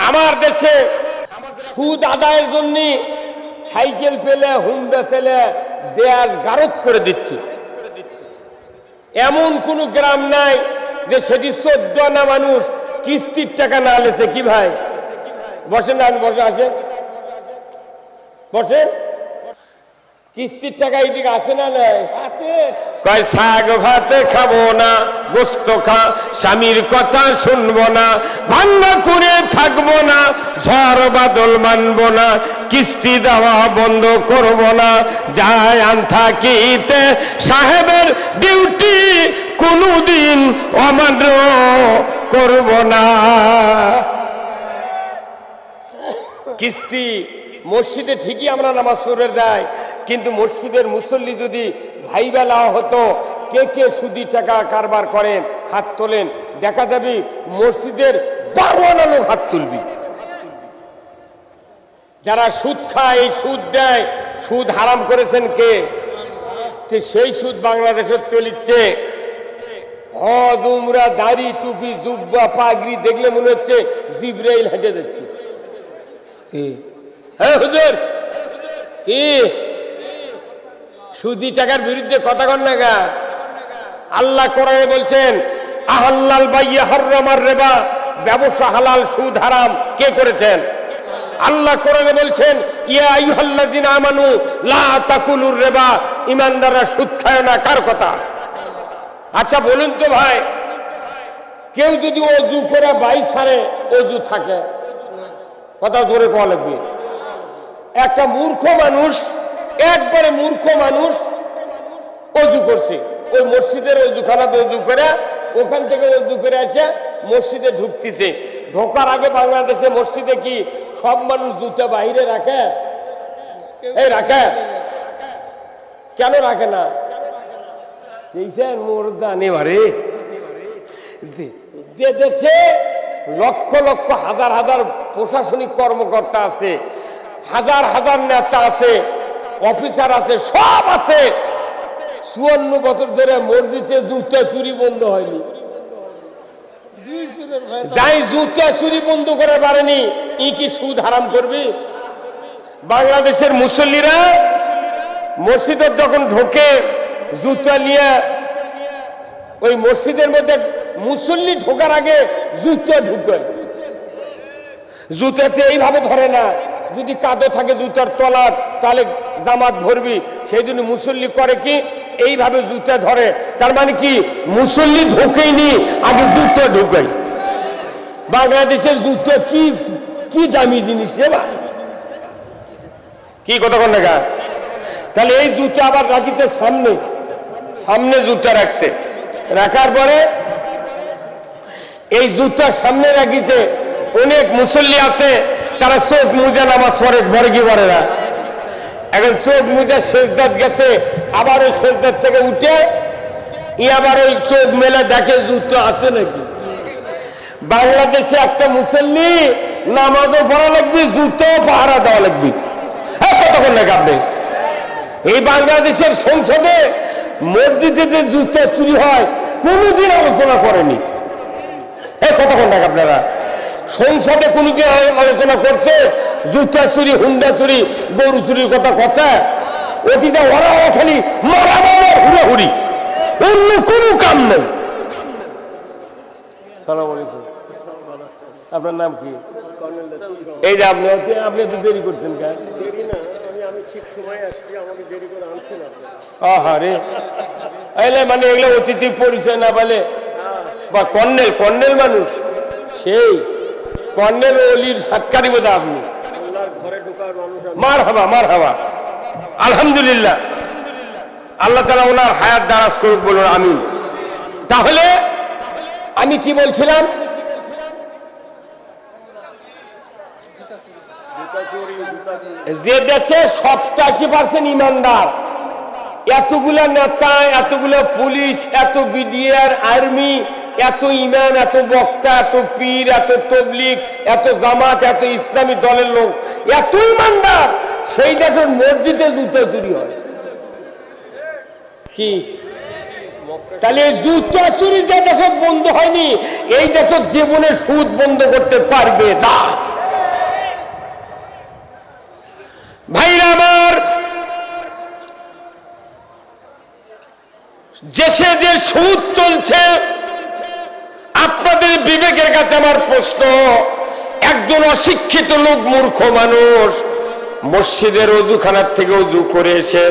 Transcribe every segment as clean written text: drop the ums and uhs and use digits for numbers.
আমার দেশে সুদ আদায়ের জন্য সাইকেল পেলে হুন্ডা ফেলে দেয়াল গারদ করে দিচ্ছে। এমন কোন গ্রাম নাই যে সেটি 14 আনা মানুষ কিস্তির টাকা না লেছে। কি ভাই বসেন না, বসে আসেন, বসেন। কিস্তির টাকা এইদিকে আছে না? নাই আছে। কয় শাক ভাতে খাবো না, গোস্ত খা স্বামীর কথা শুনবো না, ভাঙ্গা করে থাকবো না, ঝড় বাদল মানবো না, কিস্তি দেওয়া বন্ধ করবো না, যায় আন থাকিতে সাহেবের ডিউটি কোনদিন অমান্য করবো না। কিস্তি মসজিদে ঠিকই আমরা নামাজ পড়ে যাই, কিন্তু মসজিদের মুসল্লি যদি ভাইবা লাওয়া হতো কে কে সুদি টাকা কারবার করেন হাত তোলেন, দেখা যাবে মসজিদের 12 লোক হাত তুলবি। যারা সুদ খায়, এই সুদ দেয়, সুদ হারাম করেছেন কে? সেই সুদ বাংলাদেশের চলিচ্ছে। হজ উমরা দাড়ি টুপি জুব্বা পাগড়ি দেখলে মনে হচ্ছে জিবরাইল হেঁটে যাচ্ছে। হ্যাঁ হুজুর, কি সুদি টাকার বিরুদ্ধে কথা কন না গা? আল্লাহ কোরআনে বলছেন আহাল্লাল বাইয়া হারামার রিবা, ব্যবসা হালাল সুদ হারাম কে করেছেন? আল্লাহ কোরআনে বলছেন ইয়া আইয়ুহাল্লাযিনা আমানু লা তাকুলুর রিবা, ঈমানদাররা সুদ খায় না। কার কথা? আচ্ছা বলুন তো ভাই, কেউ যদি ওযু করে বাই ছাড়ে ওযু থাকে? কথা জোরে কোয়া লাগবে। একটা মূর্খ মানুষ, একবারে মূর্খ মানুষ ওযু করছে, ওই মসজিদের ওযুখানাতে ওযু করে, ওখান থেকে ওযু করে আসে মসজিদে ঢুকতেছে। ঢোকার আগে বাংলাদেশে মসজিদে কি সব মানুষ জুতা বাইরে রাখে? এই রাখে? কেন রাখে না? যে দেশে লক্ষ লক্ষ হাজার হাজার প্রশাসনিক কর্মকর্তা আছে, হাজার হাজার নেতা আছে, অফিসার আছে, সব আছে, 54 বছর ধরে মসজিদে জুতা চুরি বন্ধ হয়নি। যাই জুতা চুরি বন্ধ করে পারেনি, ই কি সুদ হারাম করবি? বাংলাদেশের মুসল্লিরা মসজিদে যখন ঢোকে জুতা নিয়ে, ওই মসজিদের মধ্যে মুসল্লি ঢোকার আগে জুতা ঢুকে, জুতাতে এইভাবে ধরে না, যদি কাদো থাকে জুতার তলা তাহলে জামাত ধরবি, সেই জন্য মুসল্লি করে কি এইভাবে জুতা ধরে। তার মানে কি মুসল্লি ঢোকেইনি, আগে জুতা ঢুকাই। বাংলাদেশের জুতা কি কি দামি জিনিস রে ভাই, কি কথা কন না? তাহলে এই জুতা আবার রাখিতে সামনে, সামনে জুতা রাখছে, রাখার পরে এই জুতা সামনে রাখিছে। অনেক মুসল্লি আছে তারা চোখ মুজে নামাজ পড়ে, ঘরে কি পড়ে না। এখন চোখ মুজে সেজদাত গেছে, আবার ওই সেজদাত থেকে উঠে আবার ওই চোখ মেলে দেখে জুতো আছে নাকি। বাংলাদেশে একটা মুসল্লি নামাজও পড়া লাগবে, জুতো পাহারা দেওয়া লাগবে। হ্যাঁ কতক্ষণ লাগে আপনি? এই বাংলাদেশের সংসদে মসজিদে যে জুতো চুরি হয় কোনদিন আলোচনা করেনি। হ্যাঁ কতক্ষণ লাগে আপনারা? সংসদে কোনদিন আলোচনা করছে জুতা চুরি, হুন্ডা চুরি, গরু চুরির কথা? কথা অতীতে ওরা খালি মারা মারা হুড়াহুড়ি, অন্য কোনো কাম নেই। সালাম আলাইকুম, আপনার নাম কি? এই যে আপনি আপনি তো দেরি করছেন কেন? মানে এগুলো অতিথি পরিচয় না বলে বা কর্নেল, কর্নেল মানুষ, সেই কর্নেল অলির সাতকারি বোধ আপনি। মার হাবা, মার হাবা, আলহামদুলিল্লাহ, আল্লাহ তাআলা ওনার হায়াত দারাজ করুক বলুন আমিন। তাহলে আমি কি বলছিলাম? যে দেশে 87% ইমানদার, এতগুলা নেতা, এতগুলো পুলিশ, এত বিডিআর, আর্মি, এত ইমান, এত বক্তা, এত পীর, এত তবলিগ, এত জামাত, এত ইসলামী দলের লোক, এত ইমানদার, সেই দেশের মসজিদে জুতা চুরি হয় কি? তাহলে জুতা চুরি যে দেশে বন্ধ হয়নি, এই দেশের জীবনে সুদ বন্ধ করতে পারবে না। দেশে যে সুদ চলছে, আপনাদের বিবেকের কাছে আমার প্রশ্ন, একজন অশিক্ষিত লোক, মূর্খ মানুষ মসজিদের অজুখানার থেকে অজু করে এসে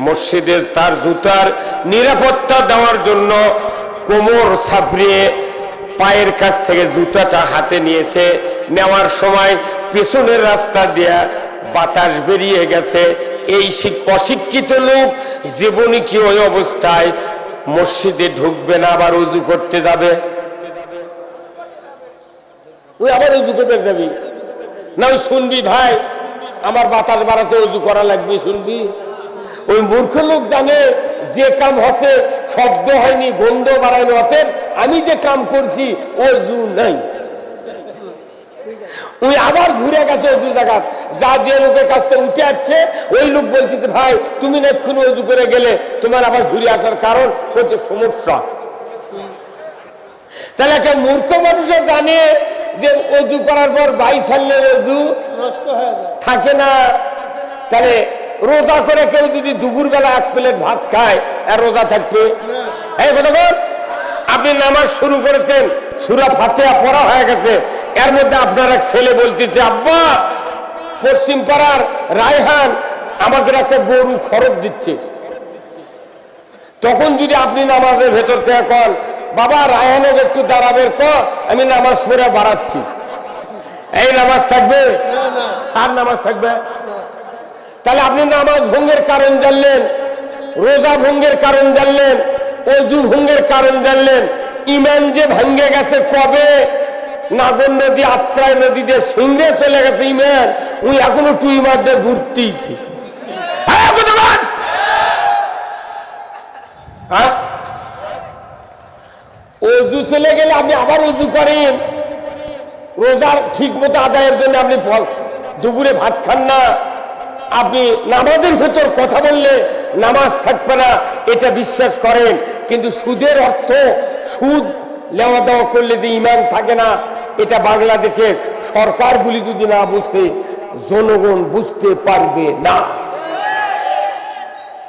মসজিদের তার জুতার নিরাপত্তা দেওয়ার জন্য কোমর ছাপড়িয়ে পায়ের কাছ থেকে জুতাটা হাতে নিয়েছে, নেওয়ার সময় পেছনের রাস্তা দিয়ে বাতাস বেরিয়ে গেছে। এই অশিক্ষিত লোক জীবনে কি ওই অবস্থায় মসজিদে ঢুকবে না, আবার উজু করতে যাবে? ওই আবার উজু করতে যাবি না? ওই শুনবি ভাই আমার বাতাস বাড়াতে উজু করা লাগবে, শুনবি? ওই মূর্খ লোক জানে যে কাম হচ্ছে শব্দ হয়নি, গন্ধ বাড়ায়নি, অতএব আমি যে কাম করছি অজু নাই। ওই আবার ঘুরে গেছে অজু জায়গা, যা যে লোকের কাছ থেকে উঠে আসছে ওই লোক বলছে ভাই তুমি না এক্ষুনি অজু করে গেলে, তোমার আবার ঘুরে আসার কারণ হচ্ছে সমস্যা। তাহলে একটা মূর্খ মানুষও জানে যে অজু করার পর বাই ছাড়লে অজু নষ্ট হয়ে যায়, থাকে না। তাহলে রোজা করে কেউ যদি দুপুর বেলা এক প্লেট ভাত খায় আর রোজা থাকবে? এই কথা বল, আপনি নামাজ শুরু করেছেন, সূরা ফাতিহা পড়া হয়ে গেছে, এর মধ্যে আপনার এক ছেলে বলতেছে আব্বা পশ্চিম পাড়ার রায়হান আমাদের একটা গরু খরচ দিচ্ছে। তখন যদি আপনি নামাজের ভেতর থেকে কন বাবা রায়হানের একটু দাঁড়াবের কর, আমি নামাজ পড়ে বাড়াচ্ছি, এই নামাজ থাকবে? আর নামাজ থাকবে? তাহলে আপনি নামাজ ভঙ্গের কারণ জানলেন, রোজা ভঙ্গের কারণ জানলেন, অজু ভঙ্গের কারণ জানলেন। ইমান যে ভাঙ্গে গেছে কবে? নাগর নদী, আত্রাই নদী দিয়ে সিংহে চলে গেছে ইমান, উনি এখনো টুই মারতে ঘুরতেইছে। অজু চলে গেলে আপনি আবার অজু করেন, রোজার ঠিক মতো আদায়ের জন্য আপনি দুপুরে ভাত খান না, আপনি নামাজের ভেতর কথা বললে নামাজ থাকবে না, এটা বিশ্বাস করেন। কিন্তু সুদের অর্থ, সুদ লেওয়া দেওয়া করলে যে ইমান থাকে না, এটা বাংলাদেশের সরকারগুলি যদি না বুঝে জনগণ বুঝতে পারবে না।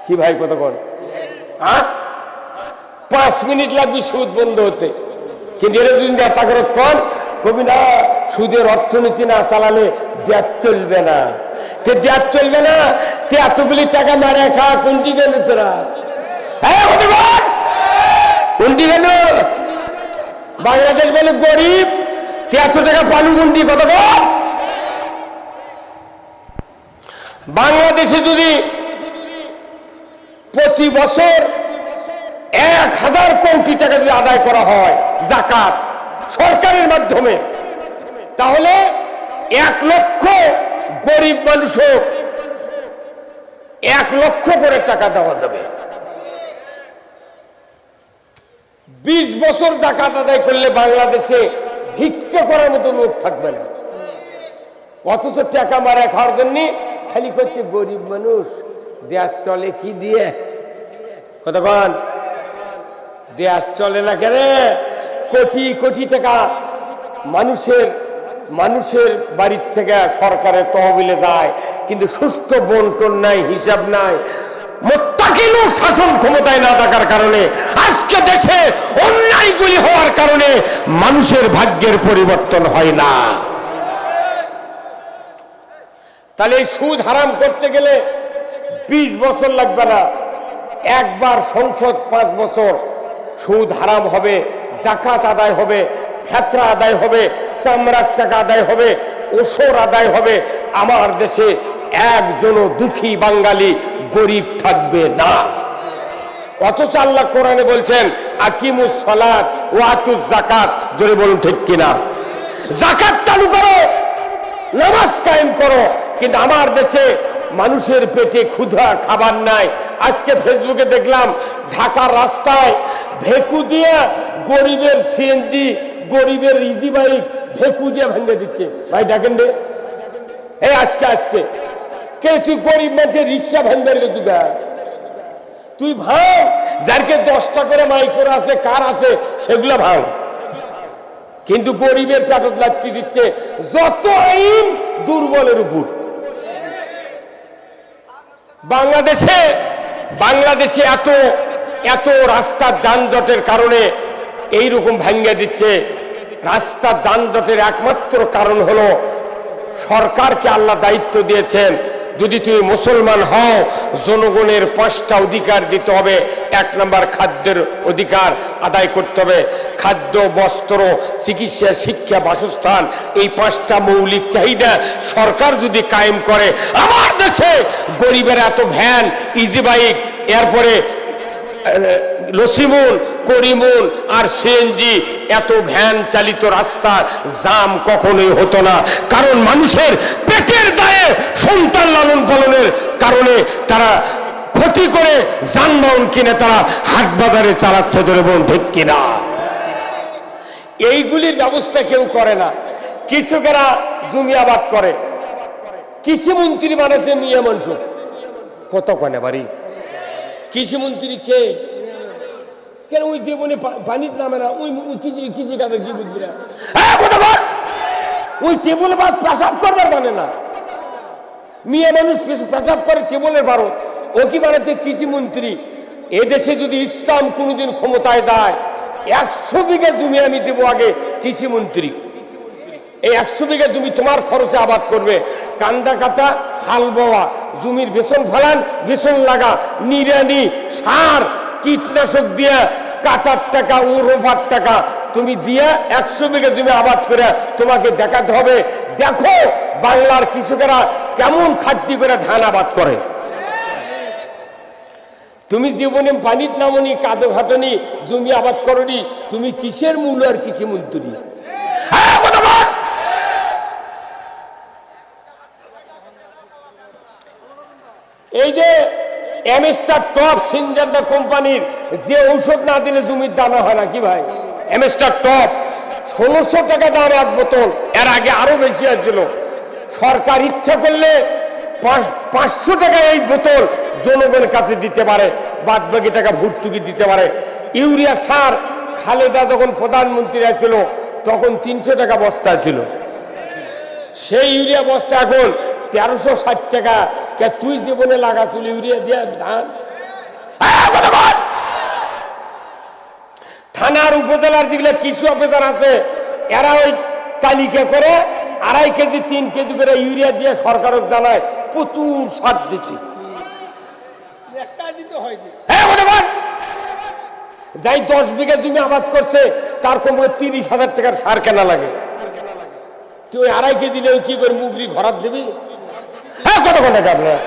কি ভাই কথা বল? 5 মিনিট লাগবে সুদ বন্ধ হতে, কিন্তু এরা যদি নেতা করে কন কবি না সুদের অর্থনীতি না চালালে দেশ চলবে না। দেশ চলবে না, এতগুলি টাকা মারে খা, কোনটি গেল তোরা? কোনটি গেল? বাংলাদেশ বলে গরিব, এত টাকা পালু কোনটি? কথা বল। বাংলাদেশে যদি প্রতি বছর 1000 কোটি টাকা যদি আদায় করা হয় যাকাত সরকারের মাধ্যমে, তাহলে 1 লক্ষ গরিব মানুষও 1 লক্ষ করে টাকা দেওয়া যাবে। 20 বছর যাকাত আদায় করলে বাংলাদেশে ভিক্ষা করার মতো লোক থাকবে না। অথচ টাকা মারা খাওয়ার জন্য খালি করছে গরিব মানুষ, দেশ চলে কি দিয়ে? কতক্ষণ দেশ চলে না কেন? কোটি কোটি টাকা মানুষের বাড়ির থেকে সরকারের তহবিলে যায়, কিন্তু সুস্থ বন্টন নাই, হিসাব নাই। মুত্তাকি লোক শাসন ক্ষমতায় না থাকার কারণে আজকে দেশে অন্যায়গুলি হওয়ার কারণে মানুষের ভাগ্যের পরিবর্তন হয় না। তাহলে এই সুদ হারাম করতে গেলে 20 বছর লাগবে না, একবার সংসদ 5 বছর সুদ হারাম হবে, যাকাত আদায় হবে, ফেতরা আদায় হবে, চামড়ার টাকা আদায় হবে, ওসর আদায় হবে। আমার দেশে একজনও দুঃখী বাঙালি গরিব থাকবে না। অথচ আল্লাহ কোরআনে বলছেন আকিমুস সালাত ওয়া আতুজ যাকাত। জোরে বলুন ঠিক কিনা? যাকাত চালু করো, নামাজ কায়েম করো, কিন্তু আমার দেশে মানুষের পেটে ক্ষুধা, খাবার নাই। আজকে ফেসবুকে দেখলাম ঢাকার রাস্তায় ভেকু দিয়ে গরিবের সিএনজি, গরিবের ইজি বাইক ভেকু দিয়ে ভেঙে দিচ্ছে। ভাই দেখেন রে, এই আজকে কে তুই গরিব মানুষের রিক্সা ভেঙে গেছি? তুই ভাঙ, যারকে 10টা করে মাইক্রো আছে, কার আছে, সেগুলো ভাঙ, কিন্তু গরিবের পেটত লাগতে দিচ্ছে। যত আইন দুর্বলের উপর। বাংলাদেশে এত রাস্তার যানজটের কারণে এইরকম ভাঙ্গা দিচ্ছে। রাস্তার যানজটের একমাত্র কারণ হলো সরকারকে আল্লাহ দায়িত্ব দিয়েছেন, যদি তুমি মুসলমান হও জনগণের 5টা অধিকার দিতে হবে। 1 নম্বর খাদ্যের অধিকার আদায় করতে হবে। খাদ্য, বস্ত্র, চিকিৎসা, শিক্ষা, বাসস্থান, এই 5টা মৌলিক চাহিদা সরকার যদি কায়েম করে, আমার দেশে গরিবের এত ভ্যান, ইজি বাইক, এরপরে লসিমুন, করিমুন আর সিএনজি, এত ভ্যান চালিত রাস্তা জাম কখনোই হতো না। কারণ মানুষের পেটের দায়ে সন্তান লালন পালনের কারণে তারা ক্ষতি করে যানবাহন কিনে তারা হাট বাজারে চালাচ্ছে, ধরে বোন ঠিক কিনা? এইগুলির ব্যবস্থা কেউ করে না। কৃষকেরা জমি আবাদ করে, কৃষিমন্ত্রী বানাচ্ছে মিয়া মনসুর। কত কনে বাড়ি কৃষিমন্ত্রী কে? কেন ওই দেবনে পানির নামে না? ওই কৃষি কাজের কি বুঝবি না? ওই টেবলে বাদ পেশাব করবার মানে না। মিয়া মানুষ পেশাব করে টেবলের ভারত, ও কি বানাচ্ছে কৃষিমন্ত্রী? এদেশে যদি ইসলাম কোনোদিন ক্ষমতায় দেয়, 100 বিঘা জমি আমি দেবো আগে কৃষিমন্ত্রী। এই 100 বিঘা জমি তোমার খরচে আবাদ করবে। কান্দা কাটা, হাল বোয়া, জমির বেসন ফেলান, বেসন লাগা, নিড়ানি, সার, কীটনাশক দিয়া কাটার টাকা ও রোফার টাকা তুমি দিয়া 100 বিঘা জমি আবাদ করে তোমাকে দেখাতে হবে, দেখো বাংলার কৃষকেরা কেমন খাটনি করে ধান আবাদ করে। তুমি জীবনে পানির নামনি, কাদো ঘাটনি, জমি আবাদ করনি, তুমি কিসের মূল আর কৃষিমন্ত্রী? এই যে এমএস্টার টপ সিনজেন্টা কোম্পানির যে ঔষধ না দিলে জমির দানা হয় না কি ভাই? এমএস্টার টপ 1600 টাকা দাম 1 বোতল, এর আগে আরো বেশি আসছিল। সরকার ইচ্ছা করলে 500 টাকা এই বোতল জনগণের কাছে দিতে পারে, বাদ বাকি টাকা ভর্তুকি দিতে পারে। ইউরিয়া সার খালেদা যখন প্রধানমন্ত্রী ছিল তখন 300 টাকা বস্তা ছিল, সেই ইউরিয়া বস্তা এখন 1360 টাকা। কে তুই জীবনে লাগা তুলি ইউরিয়া দিয়ে ধান? থানার উপজেলার যেগুলো কিছু অফিসার আছে, এরা ওই তালিকা করে 2.5 কেজি 3 কেজি করে ইউরিয়া দিয়ে সরকারক জানায় প্রচুর সার দিচ্ছি। যাই 10 বিঘা জমি আবাদ করছে তার কমে 30,000 টাকার সার কেনা লাগে। তুই 2.5 কেজি দিলে কি করে মুগরি ঘরাত দিবি? হ্যাঁ, কত টাকা আপনার?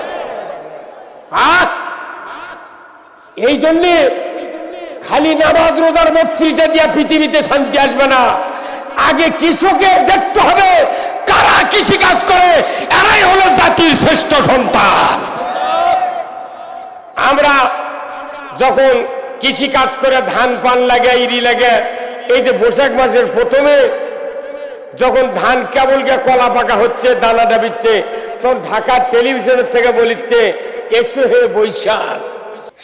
এই জন্যে খালি নামাজ রোজার বক্তৃতা দিয়া পৃথিবীতে শান্তি আসবে না। আগে কৃষকের দেখতে হবে কারা কৃষি কাজ করে, এরাই হলো জাতির শ্রেষ্ঠ সন্তান। আমরা যখন কৃষি কাজ করে ধান পান লাগে, ইরি লাগে, এই যে বৈশাখ মাসের প্রথমে যখন ধান কেবল গিয়ে কলা পাকা হচ্ছে, দানা ডাবিচ্ছে, তখন ঢাকার টেলিভিশনের থেকে বলিচ্ছে এসো হে বৈশাখ।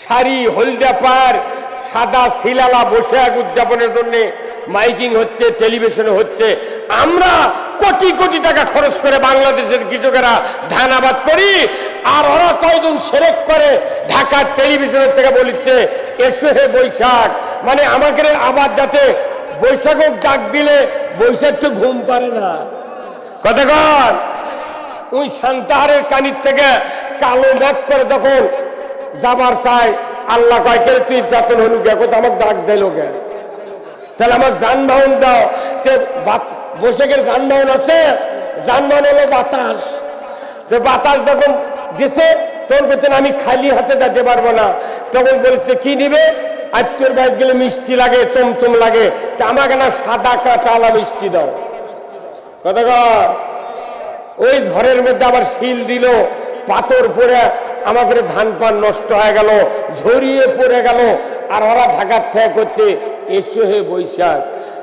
শাড়ি, হলদা পার, সাদা শিলালা বৈশাখ উদযাপনের জন্য মাইকিং হচ্ছে, টেলিভিশনে হচ্ছে। আমরা কোটি কোটি টাকা খরচ করে বাংলাদেশের কৃষকেরা ধান আবাদ করি, আর ওরা কয়জন সেরেক করে ঢাকার টেলিভিশনের থেকে বলিচ্ছে এসো হে বৈশাখ। মানে আমাদের আবাদ যাতে বৈশাখক ডাক দিলে বৈশাখ তো ঘুম পারে না। কতক্ষণ ওই সান্তাহারের কানির থেকে কালো মেঘ করে যখন যাবার চাই, আল্লাহ কয় কে তুই যাতন হলু গে, কোথাও আমাকে ডাক দিল গে, তাহলে আমাকে যানবাহন দাও। বৈশাখের যানবাহন আছে, যানবাহন হলো বাতাস। বাতাস যখন দিছে তখন বলছেন আমি খালি হাতে যেতে পারবো না, তখন বলছে কি নিবে? আত্মীয় বাইক গেলে মিষ্টি লাগে, চমচম লাগে, তা আমাকে না সাদা কাঁটালা মিষ্টি দাও। কতক্ষণ ওই ঝড়ের মধ্যে আবার শিল দিল, পাথর পড়ে আমাদের ধান পান নষ্ট হয়ে গেল, ঝরিয়ে পড়ে গেল। আর ওরা ঢাকার থেকে করছে এসো হে বৈশাখ।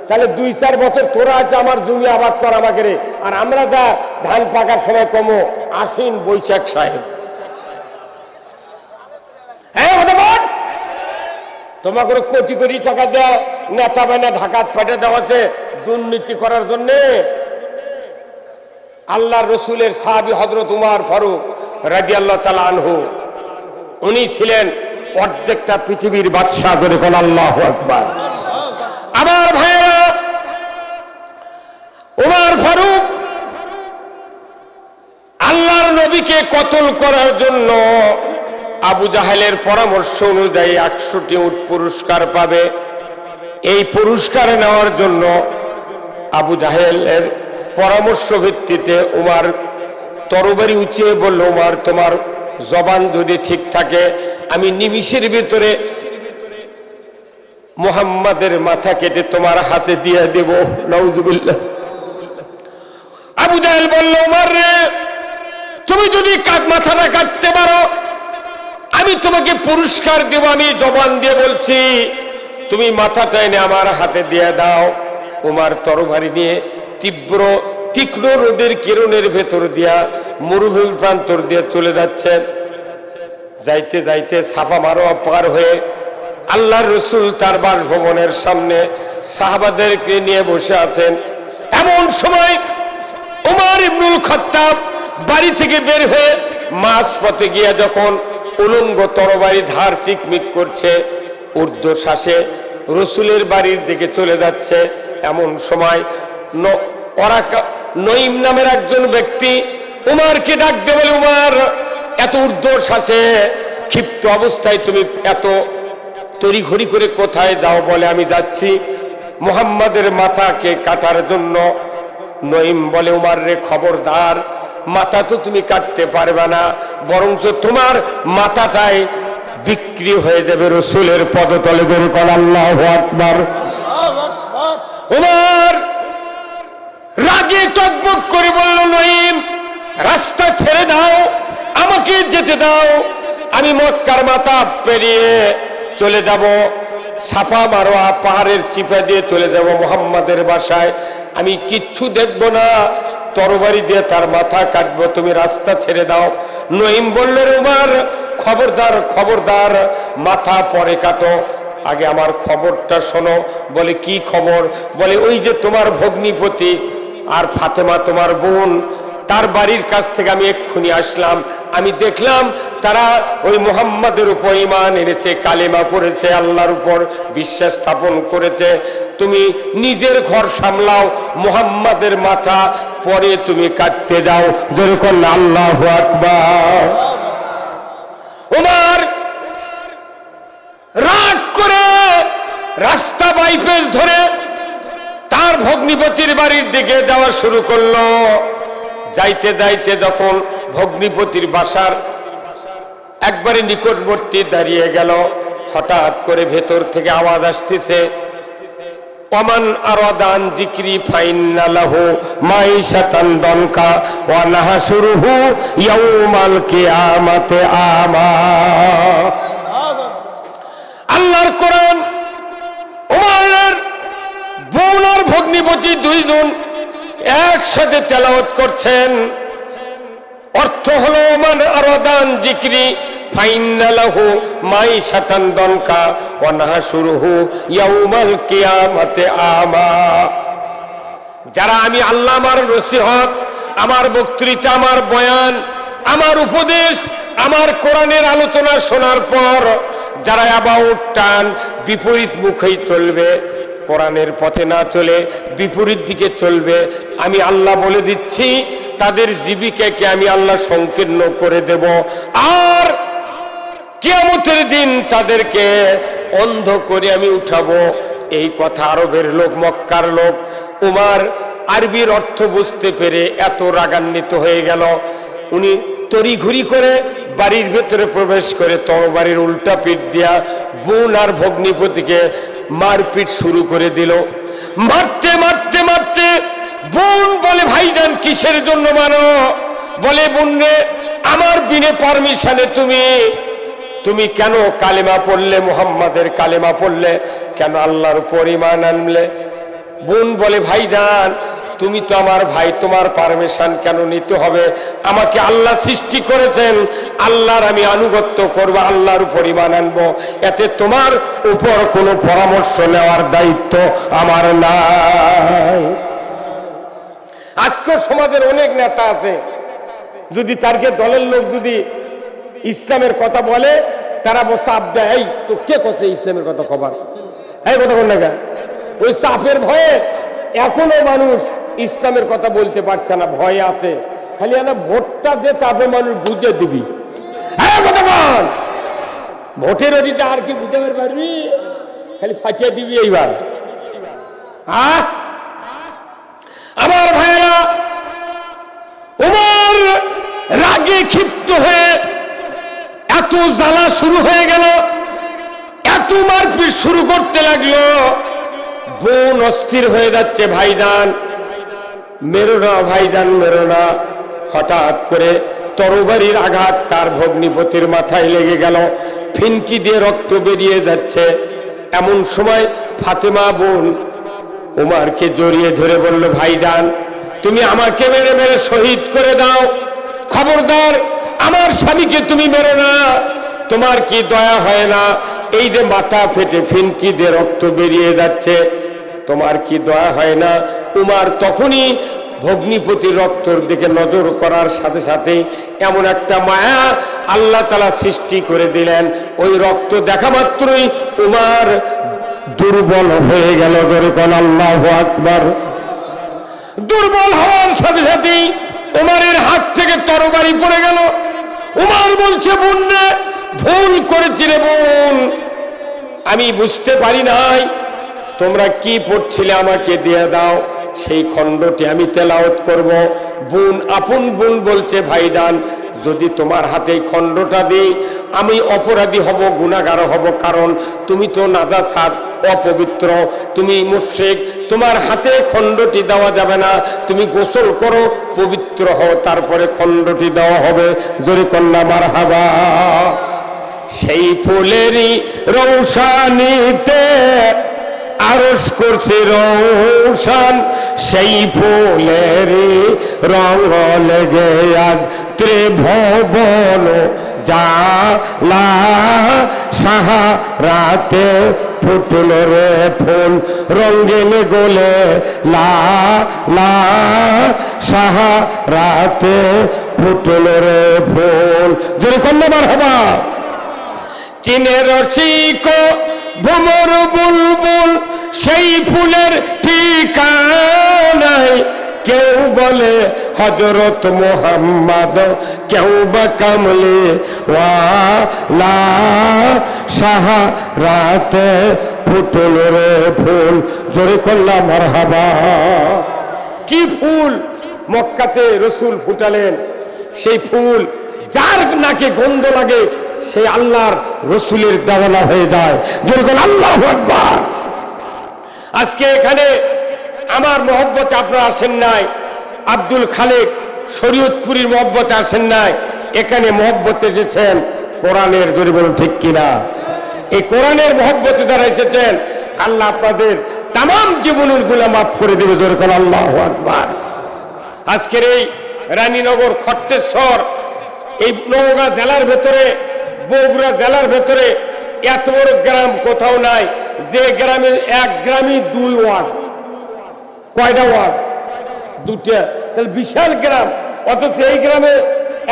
তাহলে 2-4 বছর তোরা আছে আমার জমি আবাদ কর আমাকে, আর আমরা যা ধান পাকার সময় কমো আশ্বিন বৈশাখ সাহেব। হ্যাঁ, তোমাকে কোটি কোটি টাকা দেয় নেতা বানা ঢাকাত পাঠিয়ে দেওয়া আছে দুর্নীতি করার জন্য। আল্লাহ রসুলের সাহাবী হযরত উমর ফারুক রাদিয়াল্লাহু তাআলা আনহু, উনি ছিলেন অর্ধেকটা পৃথিবীর বাদশাহ করে কোন আল্লাহু আকবার। আমার ভাইয়েরা, ওমর ফারুক আল্লাহর নবীকে কতল করার জন্য আবু জাহেলের পরামর্শ অনুযায়ী 100টি উট পুরস্কার পাবে। এই পুরস্কার নেওয়ার জন্য আবু জাহেলের পরামর্শ ভিত্তিতে উমর তরবারি উঁচিয়ে বলল, উমর তোমার জবান যদি ঠিক থাকে আমি নিমিষের ভিতরে মুহাম্মাদের মাথা কেটে তোমার হাতে দিয়ে দেব। নাউযুবিল্লাহ। আবু জাহেল বলল, উমর রে, তুমি যদি মাথাটা কাটতে পারো আমি তোমাকে পুরস্কার দেব। আমি জবান দিয়ে বলছি, তুমি মাথাটা এনে আমার হাতে দিয়ে দাও। উমর তরবারি নিয়ে তীক্ষ্ণ রোদের কিরণের ভেতর দিয়া মরুভূমির প্রান্তর দিয়ে চলে যাচ্ছেন। যাইতে যাইতে সাফা মারোয়া পার হয়ে আল্লাহর রাসূল তার বাসভবনের সামনে সাহাবাদেরকে নিয়ে বসে আছেন। এমন সময় ওমর ইবনুল খাত্তাব বাড়ি থেকে বের হয়ে মাঝপথে গিয়ে যখন উলঙ্গ তরবারি ধার চিকমিক করছে, ঊর্ধ্বশ্বাসে রাসূলের বাড়ির দিকে চলে যাচ্ছে, এমন সময় নঈম নামের একজন ব্যক্তি উমরকে ডাক দিয়ে বলে, উমর, এত ঊর্ধ্বশ্বাসে ক্ষিপ্ত অবস্থায় তুমি এত তড়িঘড়ি করে কোথায় যাও? বলে, আমি যাচ্ছি মুহাম্মাদের মাথাকে কাটার জন্য। নঈম বলে, উমর রে, খবরদার, মাথা তো তুমি কাটতে পারবে না, বরঞ্চ তোমার মাথাটাই বিক্রি হয়ে যাবে রাসূলের পদতলে। গরু কর আল্লাহু আকবার। উমর রাগে টকবক করে বলল, নঈম, রাস্তা ছেড়ে দাও, আমাকে যেতে দাও। আমি মক্কার মাথা পেরিয়ে চলে যাব, সাফা মারোয়া পাহাড়ের চিপা দিয়ে চলে যাব মুহাম্মাদের বাসায়। আমি কিচ্ছু দেখবো না, তরবারি দিয়ে তার মাথা কাটবো, তুমি রাস্তা ছেড়ে দাও। নঈম বলল, উমর, খবরদার, খবরদার, মাথা পরে কাটো, আগে আমার খবরটা শোনো। বলে, কি খবর? বলে, ওই যে তোমার ভগ্নিপতি আর ফাতেমা তোমার বোন, তার বাড়ির কাছ থেকে আমি এক্ষুনি আসলাম। আমি দেখলাম তারা ওই মুহাম্মাদের উপর ঈমান এনেছে, কালেমা পড়েছে, আল্লাহর উপর বিশ্বাস স্থাপন করেছে। তুমি নিজের ঘর সামলাও, মুহাম্মাদের মাথা পরে তুমি কাটতে যাও। যেরকম আল্লাহু আকবার। ওমর রাগ করে রাস্তা বাইপাস ধরে তার ভগ্নিপতির বাড়ির দিকে যাওয়া শুরু করলো। যাইতে যাইতে যখন ভগ্নিপতির বাসার একবারে নিকটবর্তী দাঁড়িয়ে গেল, হঠাৎ করে ভেতর থেকে আওয়াজ আসতেছে, ওমান আরাদান যিকরি ফাইন্না লাহু মাইশাতান দনকা ওয়া নাহশুরুহু ইয়াউমাল কিয়ামাতি আমা। আল্লাহর কোরআন ওমরের বোন আর ভগ্নিপতি দুইজন একসাথে তেলাওয়াত করছেন। অর্থ হলো, ওমান আরাদান যিকরি ফাইন্না লাহু মাইশাতান দনকা ওয়া নাহশুরুহু ইয়াউমাল কিয়ামাতি আমা। যারা আমি আল্লাহ, আমার নসিহত, আমার বক্তৃতা, আমার বয়ান, আমার উপদেশ, আমার কোরআনের আলোচনা শোনার পর যারা অ্যাবাউট টান বিপরীত মুখেই চলবে, কোরআনের পথে না চলে বিপরীত দিকে চলবে, আমি আল্লাহ বলে দিচ্ছি তাদের জীবিকাকে আমি আল্লাহ সংকীর্ণ করে দেব। আর কিয়ামতের দিন তাদেরকে অন্ধ করে আমি উঠাবো। এই কথা আরবের লোক, মক্কার লোক উমর আরবির অর্থ বুঝতে পেরে এত রাগান্বিত হয়ে গেল, উনি তড়িঘড়ি করে বাড়ির ভেতরে প্রবেশ করে তরবারির উল্টা পিঠ দিয়া বোন আর ভগ্নিপতিকে মারপিট শুরু করে দিল। মারতে মারতে মারতে বোন বলে, ভাইজান কিসের জন্য মানো? বলে, বোন রে, আমার বিনে পারমিশনে তুমি কেন কালেমা পড়লে, মুহাম্মাদের কালেমা পড়লে, কেন আল্লাহর উপর ঈমান আনলে? বোন বলে, ভাইজান তুমি তো আমার ভাই, তোমার পারমিশন কেন নিতে হবে? আমাকে আল্লাহ সৃষ্টি করেছেন, আল্লাহর আমি আনুগত্য করব, আল্লাহর উপর ঈমান আনবো, এতে তোমার উপর কোনো পরামর্শ নেওয়ার দায়িত্ব আমার নাই। আজকের সমাজের অনেক নেতা আছে, যদি তারকে দলের লোক যদি ইসলামের কথা বলে তারা চাপ দেয়, এই তো কে কত ইসলামের কথা খবর, এই কথা কোন না, ওই চাপের ভয়ে এখনো মানুষ ইসলামের কথা বলতে পারছে না, ভয়ে আছে। খালি না ভোটটা দিয়ে তারপরে মানুষ বুঝে দিবি, হ্যাঁ কথা বল, ভোটের অধিটা আর কি বুঝতে পারবি, খালি ফাটিয়ে দিবি এইবার। আমার ভাইয়েরা, ওমর রাগে ক্ষিপ্ত হয়ে এত জ্বালা শুরু হয়ে গেল, এত মারপিট শুরু করতে লাগলো, বোন অস্থির হয়ে যাচ্ছে, ভাইজান মেরো না, ভাইজান মেরো না। হঠাৎ করে তরবারির আঘাত তার ভগ্নিপতির মাথায় লেগে গেল, ফিনকি দিয়ে রক্ত বেরিয়ে যাচ্ছে। এমন সময় ফাতেমা বোন ওমরকে জড়িয়ে ধরে বলল, ভাইজান তুমি আমাকে মেরে মেরে শহীদ করে দাও, খবরদার আমার স্বামীকে তুমি মেরো না, তোমার কি দয়া হয় না? এই যে মাথা ফেটে ফিনকি দিয়ে রক্ত বেরিয়ে যাচ্ছে, তোমার কি দয়া হয় না? উমার তখনই ভগ্নিপতির রক্তর দিকে নজর করার সাথে সাথে এমন একটা মায়া আল্লাহ তাআলা সৃষ্টি করে দিলেন, ওই রক্ত দেখা মাত্রই উমার দুর্বল হয়ে গেল। আল্লাহু আকবার। দুর্বল হওয়ার সাথে সাথেই উমারের হাত থেকে তরবারি পড়ে গেল। উমার বলছে, বোন রে, ভুল করেছি রে বোন, আমি বুঝতে পারি নাই, তোমরা কি পড়ছিলে আমাকে দিয়ে দাও, সেই খণ্ডটি আমি তেলাওয়াত করব। বোন, আপন বোন বলছে, ভাইজান যদি তোমার হাতে খণ্ডটা দিই আমি অপরাধী হব, গুনাহগার হব, কারণ তুমি তো নাজাসাত, অপবিত্র, তুমি মুশরিক, তোমার হাতে খণ্ডটি দেওয়া যাবে না, তুমি গোসল করো, পবিত্র হও, তারপরে খণ্ডটি দেওয়া হবে। জোরে কন্যা মারহাবা। সেই ফুলেরই রৌশানীতে আরশ করছে রৌশান, সেই ফুলেরই রঙ লেগে আজ ত্রিভুবন জালা, সাহারাতে ফুটল রে ফুল রঙিন গোলে লা লা, সাহারাতে ফুটল রে ফুল। জোরে কন্যা মারহাবা। চীনের রসিক ভ্রমর বুলবুল, সেই ফুলের ঠিকানায় কেউ বলে হযরত মুহাম্মদ, কেউ বা কামলি ওয়ালা, সাহারাতে ফুটল রে ফুল। জোরে কন্যা মারহাবা। কি ফুল মক্কাতে রসুল ফুটালেন, সেই ফুল যার নাকে গন্ধ লাগে সেই আল্লাহর রসুলের দেওয়ানা হয়ে যায়। যেরকম আল্লাহু আকবার। আজকে এখানে আমার মহব্বতে আপনারা আসেন নাই, আব্দুল খালেক শরীয়তপুরীর মহব্বতে আসেন নাই, এখানে মহব্বতে এসেছেন কোরআনের। জোরে বলুন ঠিক কিনা? এই কোরআনের মহব্বতে যারা এসেছেন, আল্লাহ আপনাদের তামাম জীবনের গুনাহ মাফ করে দেবে। জোরে বলুন আল্লাহু আকবার। আজকের এই রানীনগর, খট্টেশ্বর, এই নওগাঁ জেলার ভেতরে, বগুড়া জেলার ভেতরে এত বড় গ্রাম কোথাও নাই যে গ্রামে এক গ্রামে 2 ওয়ার্ড। কয়টা ওয়ার্ড? 2টা। তাহলে বিশাল গ্রাম, অথচ এই গ্রামে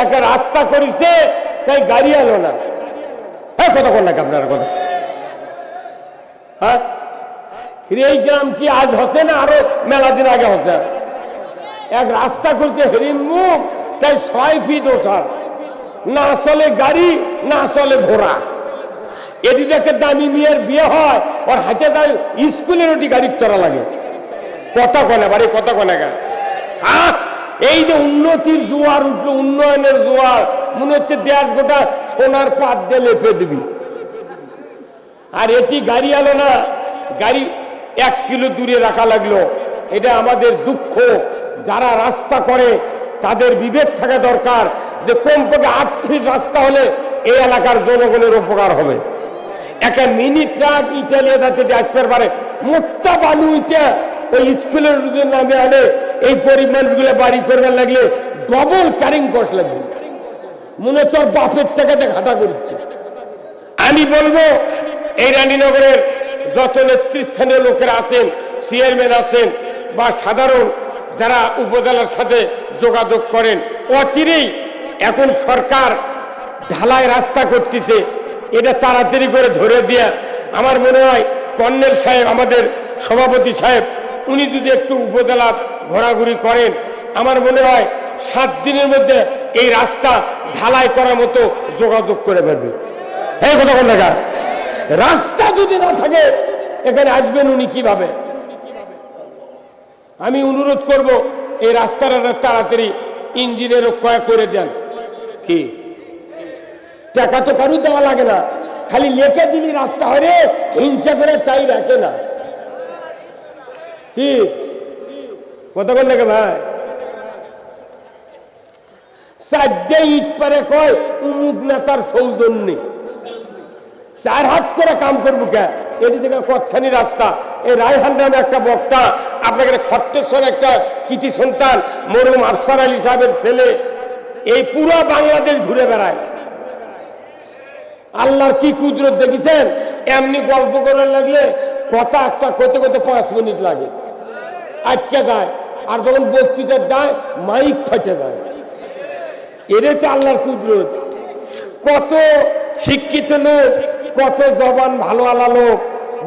একটা রাস্তা করেছে, তাই গাড়ি এলো না। হ্যাঁ কথা বল না আপনার কথা। হ্যাঁ, এই গ্রাম কি আজ হচ্ছে না আরো মেলা দিন আগে হচ্ছে? এক রাস্তা করছে হরিমুখ, তাই 6 ফিট ওসার, না চলে গাড়ি, না চলে ঘোড়া। এটি দেখে দামি মেয়ের বিয়ে হয়, ওর হাতে তাই স্কুলের ওটি গাড়ি চড়া লাগে। কথা কনে বাড়ি, কথা কনে গা। এই যে উন্নতির জোয়ার উঠলো, উন্নয়নের জোয়ার, মনে হচ্ছে দেশ গোটা সোনার পাত দিয়ে লেপে দিবি। আর এটি গাড়ি এলো না, গাড়ি 1 কিলো দূরে রাখা লাগলো। এটা আমাদের দুঃখ। যারা রাস্তা করে তাদের বিবেক থাকা দরকার যে কমপক্ষে 8 ফিট রাস্তা হলে এই এলাকার জনগণের উপকার হবে। একটা মিনি ট্রাক ইটালিয়া যাতে আসতে পারে, মোটা বালু ইটা ওই স্কুলের নামে আনে, এই গরিব মানুষগুলো বাড়ি করবার লাগলে ডবল ক্যারিং কস্ট লাগবে। মনে তোর বাপের টাকাতে ঘাটা করছে। আমি বলবো এই রানীনগরের যত নেতৃস্থানীয় লোকেরা আছেন, চেয়ারম্যান আছেন বা সাধারণ যারা উপজেলার সাথে যোগাযোগ করেন, অচিরেই এখন সরকার ঢালাই রাস্তা করতেছে, এটা তাড়াতাড়ি করে ধরে দিয়া আমার মনে হয় কর্নেল সাহেব, আমাদের সভাপতি সাহেব, উনি যদি একটু উপজেলা ঘোরাঘুরি করেন, আমার মনে হয় 7 দিনের মধ্যে এই রাস্তা ঢালাই করার মতো যোগাযোগ করে পারবে। এই কথা কোন টাকা রাস্তা যদি না থাকে এখানে আসবেন উনি কিভাবে? আমি অনুরোধ করব এই রাস্তাটা তাড়াতাড়ি ইঞ্জিনের ক্রয় করে দেন। কি টাকা তো কারু দেওয়া লাগে না, খালি লেখে দিলি রাস্তা হয় রে, হিংসা করে তাই রাখে না। কি কথা কোন টাকা ভাই? 4টে ইট পারে কয় উমুক নেতার সৌজন্যে 4 হাত করে কাম করবো কে? এটি থেকে কতখানি রাস্তা। এই রায়হান নামে একটা বক্তা, আপনাকে খট্টেশ্বর একটা কৃতি সন্তান মরহুম আফসার আলী সাহেবের ছেলে, এই পুরো বাংলাদেশ ঘুরে বেড়ায়। আল্লাহর কি কুদরত দেখেছেন? এমনি গল্প করে লাগলে কথা একটা করতে করতে 5 মিনিট লাগে, আটকে যায়। আর যখন বক্তৃতা যায় মাইক ফেটে যায়। এটাই তো আল্লাহর কুদরত। কত শিক্ষিত লোক, কত জবান ভালো আলা লোক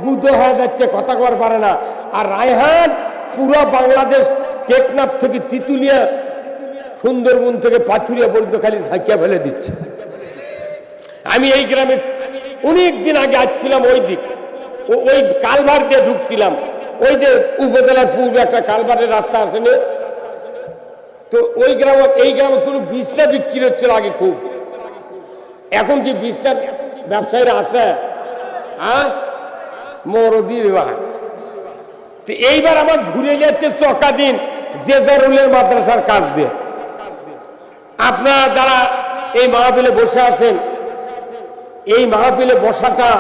বুধ হয়ে যাচ্ছে, কথা কর পারে না। আর রায়হান পুরো বাংলাদেশ, টেকনাফ থেকে তিতুলিয়া, সুন্দরবন থেকে পাথুরিয়া পর্যন্ত খালি ঝাঁকিয়া ফেলে দিচ্ছে। আমি এই গ্রামে অনেক দিন আগে আসছিলাম, ওই দিক ওই কালভার দিয়ে ঢুকছিলাম। ওই যে উপজেলার পূর্বে একটা কালভারের রাস্তা আসেনি তো, ওই গ্রাম, এই গ্রামে কোনো বিছনা বিক্রি হচ্ছিল আগে খুব। এখন কি বিছনার ব্যবসায়ীরা আছে? হ্যাঁ, মরদির ভাই। এইবার আমার ঘুরে যাচ্ছে চকাদিন জেজারুলের মাদ্রাসার কাজ দিয়ে। আপনারা যারা এই মাহফিলে বসে আছেন, এই মাহফিলে বসাটা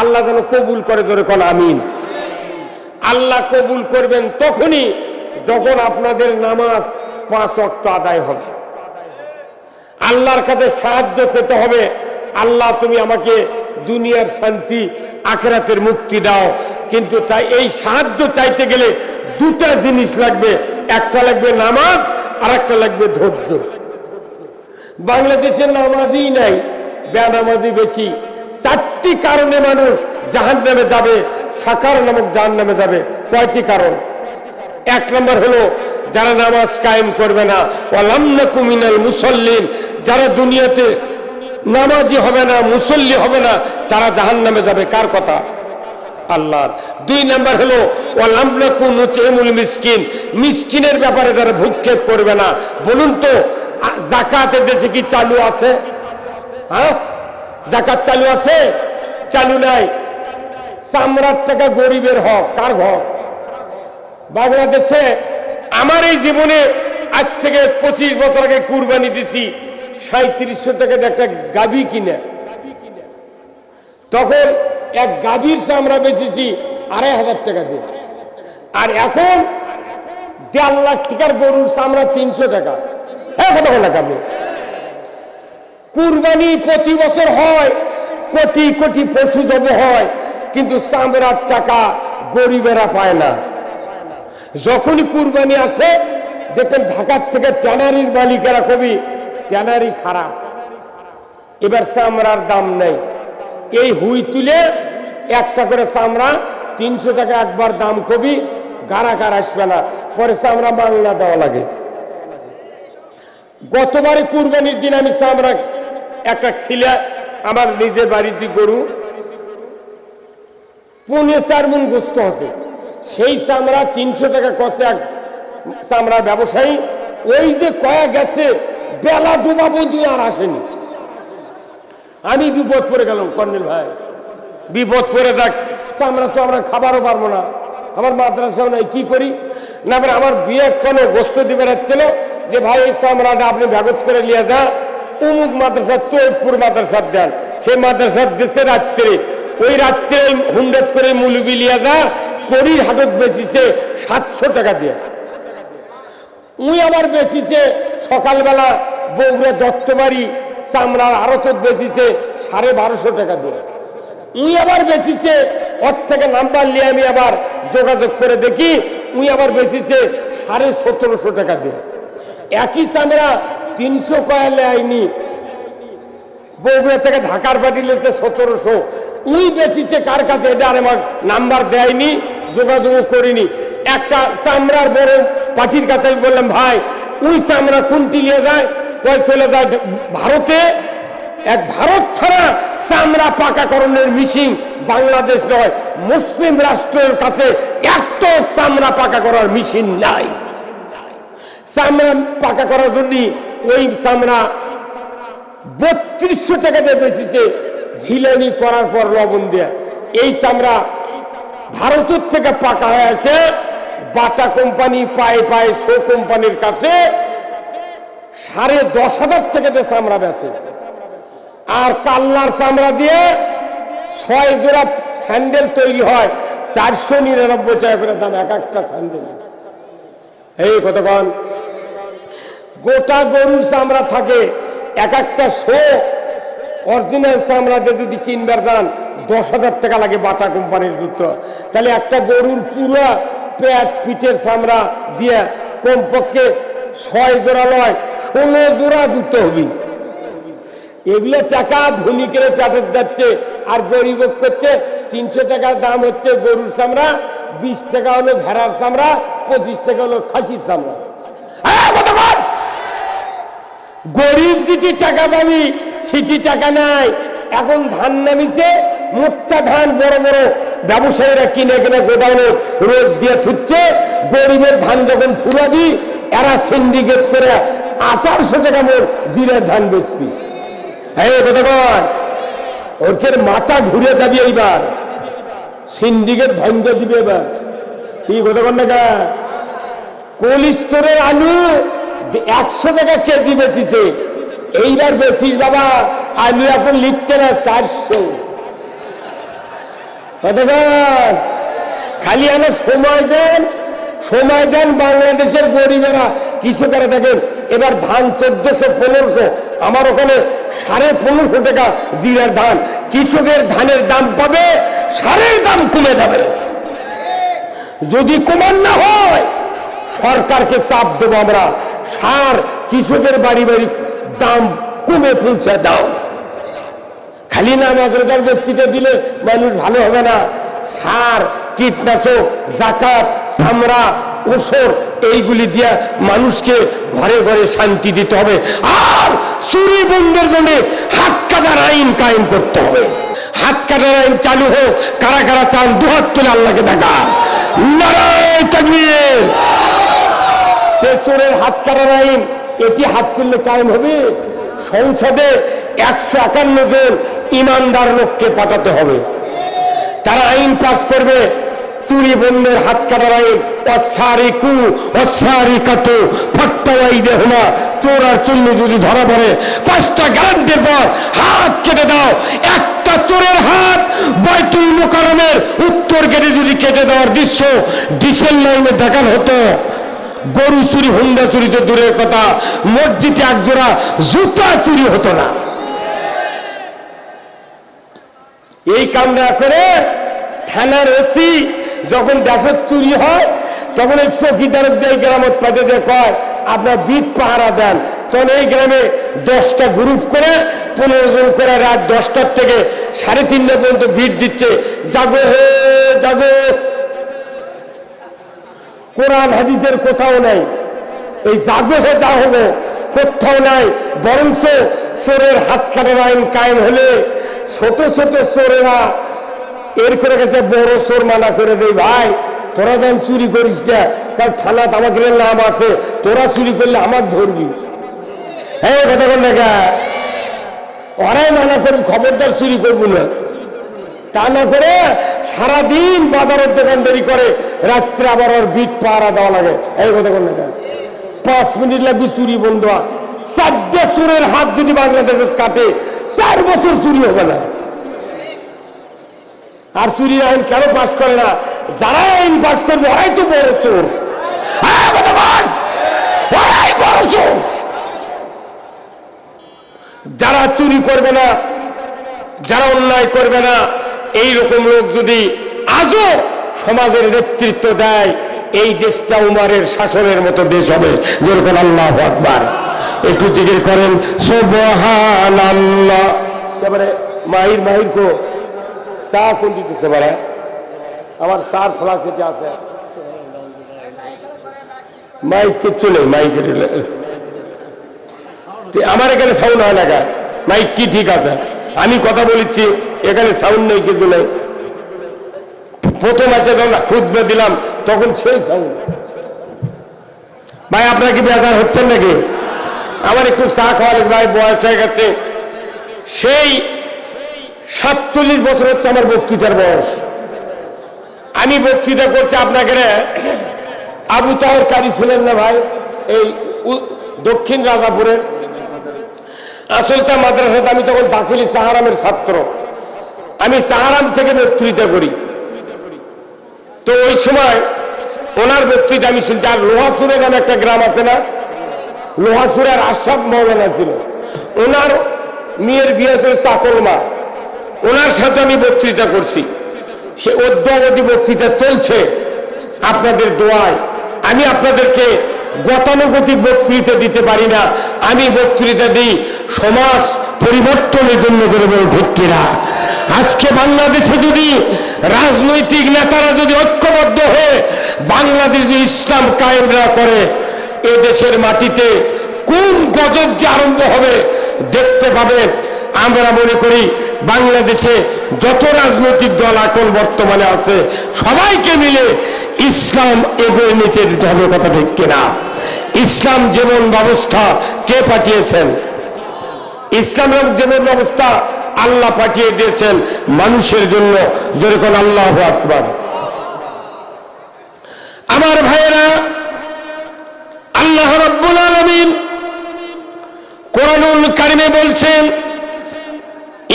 আল্লাহ যেন কবুল করে, ধরে কোন আমিন। আল্লাহ কবুল করবেন তখনই যখন আপনাদের নামাজ 5 ওয়াক্ত আদায় হবে। আল্লাহর কাছে সাহায্য পেতে হবে। আল্লাহ তুমি আমাকে দুনিয়ার শান্তি, আখিরাতের মুক্তি দাও। কিন্তু তাই এই সাহায্য চাইতে গেলে 2টা জিনিস লাগবে, একটা লাগবে নামাজ, আর একটা লাগবে ধৈর্য। বাংলাদেশের নামাজই নাই, বেনামাজি বেশি। 4টি কারণে মানুষ জাহান্নামে যাবে, সাকার নামক জাহান্নামে যাবে। কয়টি কারণ? 1 নম্বর হলো যারা নামাজ কায়েম করবে না, ওয়ালাম নাকু মিনাল মুসাল্লিন, যারা দুনিয়াতে নামাজি হবে না, মুসল্লি হবে না, তারা জাহান্নামে যাবে। কার কথা? আল্লাহর। 2 নম্বর হলো ওয়ালাম নাকু নুতিমুল মিসকিন, মিসকিনের ব্যাপারে যারা ভূক্ষেপ করবে না। বলুন তো যাকাতের দেশে কি চালু আছে? হ্যাঁ, যাকাত চালু আছে? চালু নাই। চামড়ার টাকা গরিবের হক। কার হক? বাংলাদেশে আমার এই জীবনে আজ থেকে 25 বছর আগে কুরবানি দিছি 3700 টাকা একটা গাভী কিনে। তখন এক গাভীর চামড়া বেচেছি 2500 টাকা দিয়ে। আর এখন 1.5 লাখ টাকার গরুর চামড়া 300 টাকা। হ্যাঁ, কত টাকা? আপনি কুরবানি প্রতি বছর হয়, কোটি কোটি পশু জব হয়, কিন্তু চামড়ার টাকা গরিবেরা পায় না। যখনই কুরবানি আসে দেখবেন ঢাকার থেকে ট্যানারির মালিকেরা কবি ট্যানারি খারাপ, এবার চামড়ার দাম নেই। এই হুই তুলে একটা করে চামড়া 300 টাকা একবার দাম কবি, গারাকার আসবে না, পরে চামড়া বাংলা দেওয়া লাগে। গতবারে কুরবানির দিন আমি চামড়া একটা ছিলা, আমার নিজের বাড়িতে গরু 4.5 মণ গোস্ত আছে, সেই চামড়া 300 টাকা কষে এক চামড়ার ব্যবসায়ী। ওই যে কয়া গেছে বেলা ডোবা বন্ধু আর আসেনি। আমি বিপদ পড়ে গেলাম কর্নেল ভাই, বিপদ পড়ে দেখছি চামড়া তো আমরা খাবারও পারবো না, আমার মাদ্রাসাও নাই, কি করি? না আমার বিয়ে কোনো গোস্ত দিবে রাখছিল যে ভাই এই চামড়াটা আপনি ব্যাগত করে নিয়ে যা অমুক মাদ্রাসা, তৈপুর মাদ্রাসার দেন। সেই মাদ্রাসার দেশে রাত্রে, ওই রাত্রে হুন্ডত করে মুলবি লিয়ে যা করির হাটত বেচিছে 700 টাকা দিয়ে। উই আবার বেচিছে সকালবেলা বগুড়া দত্তবাড়ি চামড়ার আড়তত বেচিছে 1250 টাকা দিয়ে। উই আবার বেচিছে, ওর থেকে নাম্বার নিয়ে আমি আবার যোগাযোগ করে দেখি, উই আবার বেচিছে 1750 টাকা দিয়ে। একই চামড়া 300 কয়ালে আইনি বগুড়া থেকে ঢাকার পাঠিয়েছে 1700, উনি বেশিছে কার কাছে এটা আর আমার নাম্বার দেয়নি, যোগাযোগ করিনি। একটা চামড়ার বড় পার্টির কাছে আমি বললাম ভাই ওই চামড়া কোনটি নিয়ে যায়, কয় চলে যায় ভারতে। এক ভারত ছাড়া চামড়া পাকাকরণের মেশিন বাংলাদেশ নয় মুসলিম রাষ্ট্রের কাছে একটা চামড়া পাকা করার মেশিন নাই। চামড়া পাকা করার জন্য ওই চামড়া 3200 টাকা দিয়ে বেঁচেছে ঝিলানি করার পর লবণ দিয়ে। এই চামড়া ভারতের থেকে পাকা হয়ে আছে বাটা কোম্পানি পায়ে পায়ে শো কোম্পানির কাছে 10,500 টাকা দিয়ে চামড়া বেচে। আর কাল্লার চামড়া দিয়ে 6 জোড়া স্যান্ডেল তৈরি হয় 499 টাকা করে দাম এক একটা স্যান্ডেল। এই কতক্ষণ গোটা গরুর চামড়া থাকে, এক একটা শো অরিজিনাল চামড়াতে যদি কিনবার দান 10,000 টাকা লাগে বাটা কোম্পানির জুতো। তাহলে একটা গরুর পুরো পেট পিঠের চামড়া দিয়ে কমপক্ষে 6 জোড়া নয় 16 জোড়া জুতো হবে। এগুলো টাকা ধনীকের পেটের যাচ্ছে আর গরিব করছে। 300 টাকার দাম হচ্ছে গরুর চামড়া, 20 টাকা হলো ভেড়ার চামড়া, 25 টাকা হলো খাসির চামড়া। গরিব যেটি টাকা পাবি সেটি টাকা নাই। এখন ধান নামিছে, মোটা ধান বড় বড় ব্যবসায়ীরা কিনে কিনে গোডাউনে রোদ দিয়ে থুচ্ছে। গরিবের ধান যখন ফুরাবি এরা সিন্ডিকেট করে 1800 টাকা মোট জিরার ধান বেচবি। ওর মাথা ঘুরে যাবি এইবার, সিন্ডিকেট ভাঙ্গে দিবে এবার। কি কথা কন না, কোল্ড স্টোরের আলু 100 টাকা কেজি বেচিছে, এইবার বেচিস বাবা আলু এখন লিখছে না 400। খালি আমার সময় দেন, সময় দেন। বাংলাদেশের গরিবেরা কৃষকেরা দেখেন এবার ধান 1400-1500, আমার ওখানে 1550 টাকা জিরার ধান। কৃষকের ধানের দাম পাবে, সারের দাম কমে যাবে। যদি কমান না হয় সরকারকে চাপ দেবো আমরা, সার কৃষকের বাড়ি বাড়ি দাম কমে পৌঁছে দাও। খালি না আমাদের ব্যক্তিতে দিলে মানুষ ভালো হবে না। সার, কীটনাশক, জাকাত, চামড়া, ওষুধ এইগুলি দিয়ে মানুষকে ঘরে ঘরে শান্তি দিতে হবে। আর চুরি বন্ধের জন্য হাত কাটার আইন কায়েম করতে হবে। হাত কাটার আইন চালু হোক। কারা কারা চান দুহাত তুলে আল্লাহকে দেখা। নারায়ে তাকবীর। চোরের হাত কাটার আইন এটি হাত তুললে কায়েম হবে। সংসদে 151 জন ইমানদার লোককে পাঠাতে হবে, তারা আইন পাস করবে চুরি বন্ধের হাত কাটার আইন। অসারিকু অসারিকাতু ফাক্তাওয়াইদেহুমা, চোর আর চুল্লি যদি ধরা পড়ে 5টা গ্যারান্টির পর হাত কেটে দাও। একটা চোরের হাত বাইতুল মুকাররমের উত্তর গেটে যদি কেটে দেওয়ার দৃশ্য ডিসেল লাইনে দেখানো হতো, গরু চুরি, হুন্ডা চুরি তো দূরের কথা, মসজিদে একজোড়া জুতা চুরি হতো না। এই কামরা করে থানার ওসি যখন দেশের চুরি হয় তখন এই চৌকিদার গ্রামত পাঠে দিয়ে কয় আপনার বিট পাহারা দেন। তখন এই গ্রামে 10টা গ্রুপ করে 15 জন করে রাত 10টার থেকে 3:30 পর্যন্ত বিট দিচ্ছে। জাগো হে জাগো। কোরআন হাদিসের কোথাও নাই এই জাগো হে যা হবো, কোথাও নাই। বরঞ্চ চোরের হাত কাটার আইন কায়েম হলে ছোট ছোট চোরেরা এর করে গেছে বড় চোর মানা করে দেয়, ভাই তোরা যেন চুরি করিস না, কারণ থানাত আমাদের নাম আছে, তোরা চুরি করলে আমার ধরবি। হ্যাঁ কথা বল দেখা, ওরাই মানা করবি খবরদার চুরি করবো না। তা না করে সারাদিন বাজারের দোকানদারি করে, রাত্রে আবার ওর বিট পাহারা দেওয়া লাগে। এই কথা বল দেখা, 5 মিনিট লাগবে চুরি বন্ধ। 4টা চোরের হাত যদি বাংলাদেশে কাটে 4 বছর চুরি হবে না। আর চুরির আইন কেন পাস করে না? যারা আইন পাস করবে ওরাই তো বড় চোর, ওরাই বড় চোর। যারা চুরি করবে না, যারা অন্যায় করবে না, এই রকম লোক যদি আজও সমাজের নেতৃত্ব দেয়, এই দেশটা উমারের শাসনের মতো দেশ হবে। যেরকম আল্লাহু আকবার। একটু জিকির করেন সুবহানাল্লাহ। একেবারে মাহির মাহির কো চা কোন দিতেছে বাড়া আমার চার ফ্লাক্স এটা আছে মাইক কিচ্ছু নেই মাইকের আমার এখানে সাউন্ড হয় না গা মাইক কি ঠিক আছে আমি কথা বলেছি এখানে সাউন্ড নেই কিছু নেই প্রথম আছে যখন খুতবা দিলাম তখন সেই সাউন্ড ভাই আপনার কি বেজার হচ্ছেন নাকি আমার একটু চা খাওয়া লাগবে ভাই বয়স হয়ে গেছে সেই 47 বছর হচ্ছে আমার বক্তৃতার বয়স আমি বক্তৃতা করছি আপনাকে আবু তাহের কারি ছিলেন না ভাই এই দক্ষিণ রাজাপুরের আসলতা মাদ্রাসাতে আমি তখন দাখিলি সাহারামের ছাত্র আমি সাহারাম থেকে বক্তৃতা করি তো ওই সময় ওনার বক্তৃতা আমি শুনছি আর লোহাসুরে নামে একটা গ্রাম আছে না লোহাসুরের আশরাফ মৌলানা ছিল ওনার মেয়ের বিয়ে ছিল চাকলমা ওনার সাথে আমি বক্তৃতা করছি সে অদ্যাবধি বক্তৃতা চলছে আপনাদের দোয়ায় আমি আপনাদেরকে গতানুগতিক বক্তৃতা দিতে পারি না আমি বক্তৃতা দিই সমাজ পরিবর্তনের জন্য করে বলে ভক্তিরা আজকে বাংলাদেশে যদি রাজনৈতিক নেতারা যদি ঐক্যবদ্ধ হয়ে বাংলাদেশ ইসলাম কায়েম না করে এ দেশের মাটিতে কোন গজব যে আরম্ভ হবে দেখতে পাবেন আমরা মনে করি বাংলাদেশে যত রাজনৈতিক দল এখন বর্তমানে আছে সবাইকে মিলে ইসলাম এগিয়ে নিতে দিতে হবে কথা ঠিক কিনা ইসলাম জীবন ব্যবস্থা কে পাঠিয়েছেন ইসলাম জীবন ব্যবস্থা আল্লাহ পাঠিয়ে দিয়েছেন মানুষের জন্য যেরকম আল্লাহু আকবার আমার ভাইয়েরা আল্লাহ রাব্বুল আলামিন কোরআনুল কারিমে বলছেন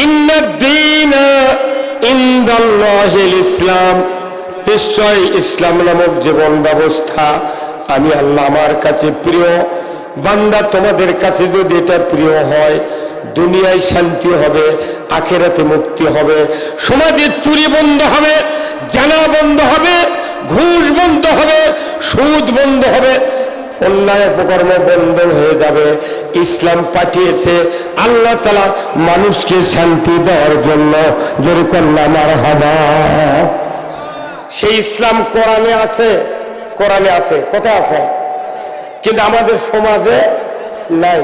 ইন্নাদ-দীনা ইনদাল্লাহিল ইসলাম নিশ্চয় ইসলাম নামক জীবন ব্যবস্থা আমি আল্লাহ আমার কাছে প্রিয় বান্দা তোমাদের কাছে যদি এটা প্রিয় হয় দুনিয়ায় শান্তি হবে আখিরাতে মুক্তি হবে সমাজে চুরি বন্ধ হবে জানা বন্ধ হবে ঘুষ বন্ধ হবে সুদ বন্ধ হবে অন্যায় অপকর্ম বন্ধ হয়ে যাবে ইসলাম পাঠিয়েছে আল্লাহ তাআলা মানুষকে শান্তি দেওয়ার জন্য জোরে কন্যা মারহাবা সেই ইসলাম কোরআনে আছে কোথায় আছে কিন্তু আমাদের সমাজে নাই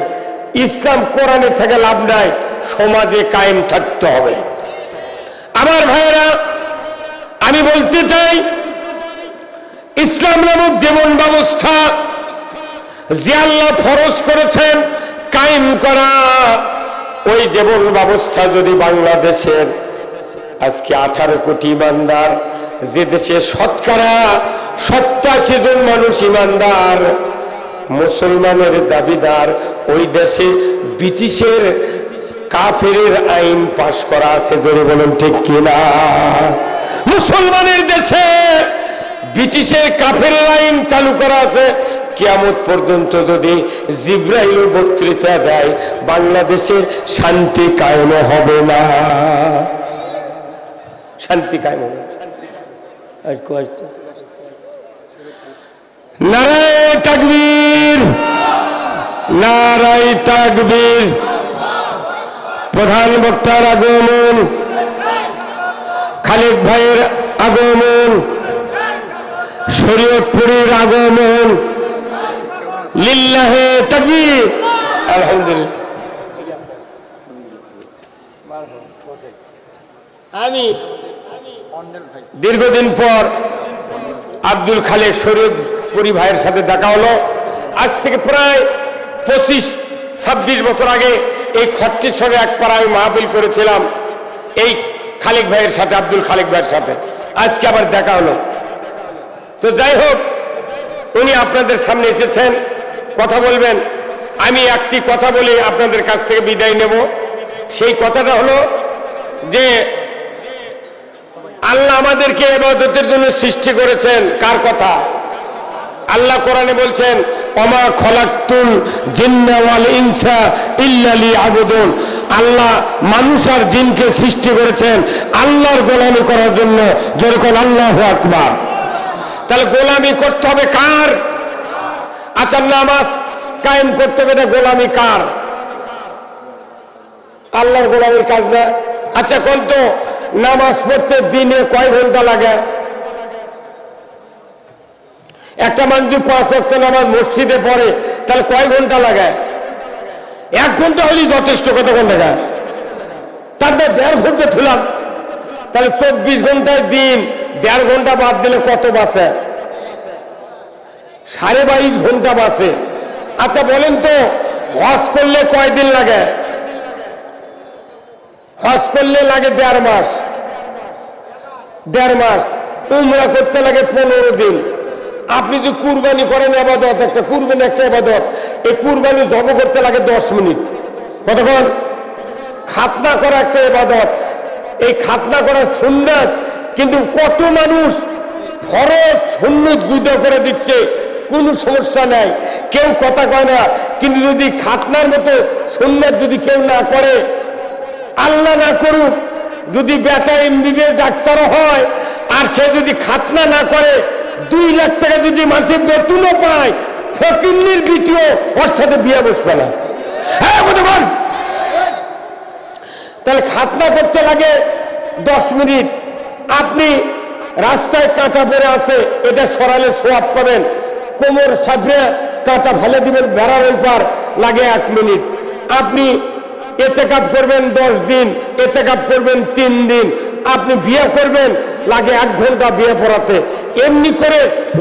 ইসলাম কোরআনে থেকে লাভ নাই সমাজে কায়েম থাকতে হবে আমার ভাইয়েরা আমি বলতে চাই ইসলাম নামক জীবন ব্যবস্থা যে আল্লাহ ফরজ করেছেন কায়েম করা ওই জীবন ব্যবস্থা যদি বাংলাদেশের আজকে 18 কোটি ইমানদার যে দেশে শতকরা 87 জন মানুষ ইমানদার মুসলমানের দাবিদার ওই দেশে ব্রিটিশের কাফেরের আইন পাশ করা আছে ধরে বলুন ঠিক কিনা মুসলমানের দেশে ব্রিটিশের কাফেরের আইন চালু করা আছে কিয়ামত পর্যন্ত যদি জিবরাইল বক্তৃতা দেয় বাংলাদেশে শান্তি কায়েম হবে না শান্তি কায়েম হবে নারায়ে তাকবীর নারায়ে তাকবীর প্রধান বক্তার আগমন খালেক ভাইয়ের আগমন শরীয়তপুরের আগমন লিল্লাহে তাকবীর আলহামদুলিল্লাহ আমি দীর্ঘদিন পর আব্দুল খালেক শরীয়তপুরি ভাইয়ের সাথে দেখা হলো আজ থেকে প্রায় 25-26 বছর আগে এই খট্টিশ্বরে এক পাড়ায় আমি মাহফিল করেছিলাম এই খালেক ভাইয়ের সাথে আব্দুল খালেক ভাইয়ের সাথে আজকে আবার দেখা হলো তো যাই হোক উনি আপনাদের সামনে এসেছেন কথা বলবেন আমি একটি কথা বলে আপনাদের কাছ থেকে বিদায় নেব সেই কথাটা হলো যে আল্লাহ আমাদেরকে ইবাদতের জন্য সৃষ্টি করেছেন কার কথা আল্লাহ কোরআনে বলছেন ওমা খলাকতুল জিন্না ওয়াল ইনসা ইল্লা লিয়াবুদুন আল্লাহ মানুষ আর জিনকে সৃষ্টি করেছেন আল্লাহর গোলামি করার জন্য যেরকম আল্লাহু আকবার তাহলে গোলামি করতে হবে কার আচ্ছা নামাজ কায়েম করতে হবে গোলামি কার আল্লাহর গোলামের কাজ না? আচ্ছা কোন তো নামাজ পড়তে দিনে কয় ঘন্টা লাগে? একটা মানুষ যদি 5 ওয়াক্ত নামাজ মসজিদে পড়ে তাহলে কয় ঘন্টা লাগে? 1 ঘন্টা হলেই যথেষ্ট। কতক্ষণ লাগে? তারপরে 1.5 ঘন্টা ছিলাম, তাহলে 24 ঘন্টায় দিন 1.5 ঘন্টা বাদ দিলে কত বাঁচে? 22.5 ঘন্টা বাঁচে। আচ্ছা বলেন তো হজ করলে কয় দিন লাগে? হজ করলে লাগে 1.5 মাস। 1.5 মাস। উমরা করতে লাগে 15 দিন। আপনি যদি কুরবানি করেন ইবাদত, একটা কুরবানি একটা ইবাদত, এই কুরবানি জব করতে লাগে 10 মিনিট। কতক্ষণ? খাতনা করা একটা ইবাদত, এই খাতনা করা সুন্নাত, কিন্তু কত মানুষ ফরজ সুন্নত গুদা করে দিচ্ছে, কোনো সমস্যা নাই, কেউ কথা কয় না। কিন্তু যদি খাতনার মতো সুন্নাত যদি কেউ না করে, আল্লাহ না করুক, যদি বেটা এমবিবিএস ডাক্তার হয় আর সে যদি খাতনা না করে, 2 লাখ টাকা যদি মাসে বেতনও পায়, ফকিন্নির বিটিও ওর সাথে বিয়ে বসবে না। হ্যাঁ কতক্ষণ? তাহলে খাতনা করতে লাগে 10 মিনিট। আপনি রাস্তায় কাঁটা পড়ে আছে, এটা সরালে সোয়াব পাবেন, কোমর সাবরে কাঁটা ফেলে দিবেন, বেড়ার ওইপার লাগে 1 মিনিট। আপনি এতেকাফ করবেন 10 দিন, এতেকাফ করবেন 3 দিন, আপনি বিয়ে করবেন লাগে 1 ঘন্টা বিয়ে পড়াতে। এমনি করে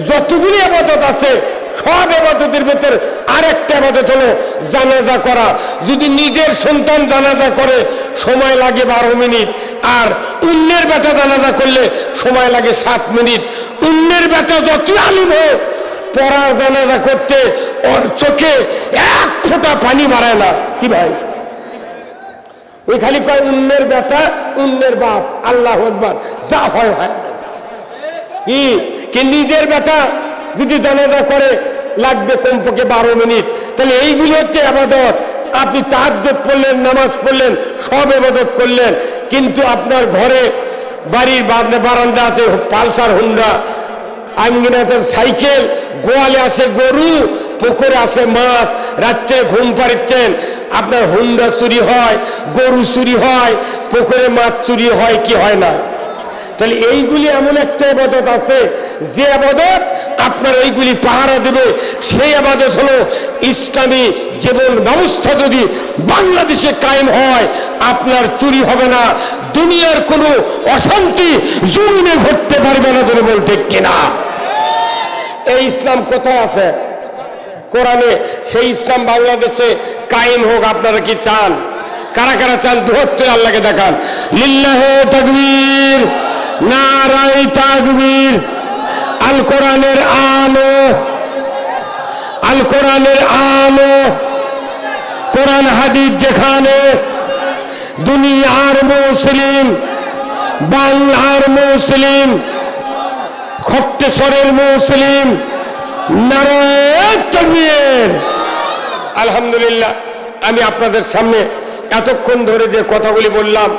যতগুলি ইবাদত আছে সব ইবাদতের ভেতর আরেকটা ইবাদত হলো জানাজা করা। যদি নিজের সন্তান জানাজা করে সময় লাগে 12 মিনিট, আর অন্যের বেটা জানাজা করলে সময় লাগে 7 মিনিট। অন্যের বেটা যত আলিম হোক, পড়ার জানাজা করতে ওর চোখে 1 ফোঁটা পানি মারায় না। কি ভাই? ওই খালি কয় অন্যের বেটা, অন্যের বাপ, আল্লাহু আকবার, যা হয় হয়। কি নিজের বেটা যদি জানাজা করে লাগবে কমপক্ষে 12 মিনিট। তাহলে এইগুলি হচ্ছে ইবাদত। আপনি তাহাজ্জুদ পড়লেন, নামাজ পড়লেন, সব ইবাদত করলেন, কিন্তু আপনার ঘরে বাড়ির বারান্দা আছে পালসার হুন্ডা, আঙ্গিনাতে সাইকেল, গোয়ালে আছে গরু, পুকুরে আছে মাছ, রাত্রে ঘুম পাড়িচ্ছেন, আপনার হুন্ডা চুরি হয়, গরু চুরি হয়, পুকুরে মাছ চুরি হয় কি হয় না? তাহলে এইগুলি এমন একটা ইবাদত আছে যে ইবাদত আপনার এইগুলি পাহারা দেবে। সেই ইবাদত হলো ইসলামী জীবন ব্যবস্থা যদি বাংলাদেশে কায়েম হয়, আপনার চুরি হবে না, দুনিয়ার কোনো অশান্তি জমিনে ঘটতে পারবে না। ধরে বলতে কিনা? এই ইসলাম কোথায় আছে? কোরআনে। সেই ইসলাম বাংলাদেশে কায়েম হোক আপনারা কি চান? কারা কারা চান? দুহাত আল্লাহকে দেখান। লিল্লাহে তাকবীর, নারায়ে তাকবীর। আল কোরআনের আলো, আল কোরআনের আলো, কোরআন হাদিস যেখানে, দুনিয়ার মুসলিম, বাংলার মুসলিম, খট্টেশ্বরের মুসলিম, নারায়ে তাকবীর। আলহামদুলিল্লাহ, আমি আপনাদের সামনে এতক্ষণ ধরে যে কথাগুলি বললাম,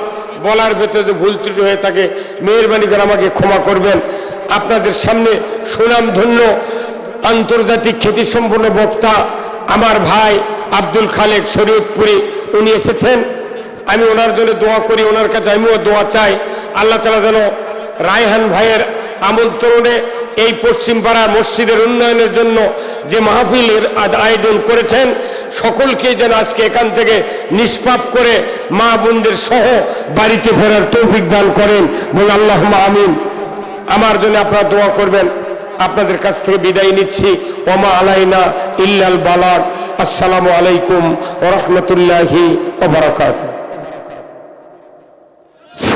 বলার ভেতরে ভুল ত্রুটি হয়ে থাকে মেহেরবানি করে আমাকে ক্ষমা করবেন। আপনাদের সামনে সুনামধন্য আন্তর্জাতিক খ্যাতিসম্পন্ন বক্তা আমার ভাই আব্দুল খালেক শরীয়তপুরি, উনি এসেছেন। আমি ওনার জন্য দোয়া করি, ওনার কাছে আমিও দোয়া চাই। আল্লাহ তাআলা যেন রায়হান ভাইয়ের আমন্ত্রণে এই পশ্চিমপাড়া মসজিদের উন্নয়নের জন্য যে মাহফিলের আয়োজন করেছেন, সকলকে যেন আজকে এখান থেকে নিষ্পাপ করে মা বোনদের সহ বাড়িতে ফেরার তৌফিক দান করেন। বলে আল্লাহুম্মা আমিন। আমার জন্য আপনারা দোয়া করবেন। আপনাদের কাছ থেকে বিদায় নিচ্ছি। ওমা আলাইনা ইল্লাল বালাগ। আসসালামু আলাইকুম ওয়া রাহমাতুল্লাহি ওয়া বারাকাতুহু।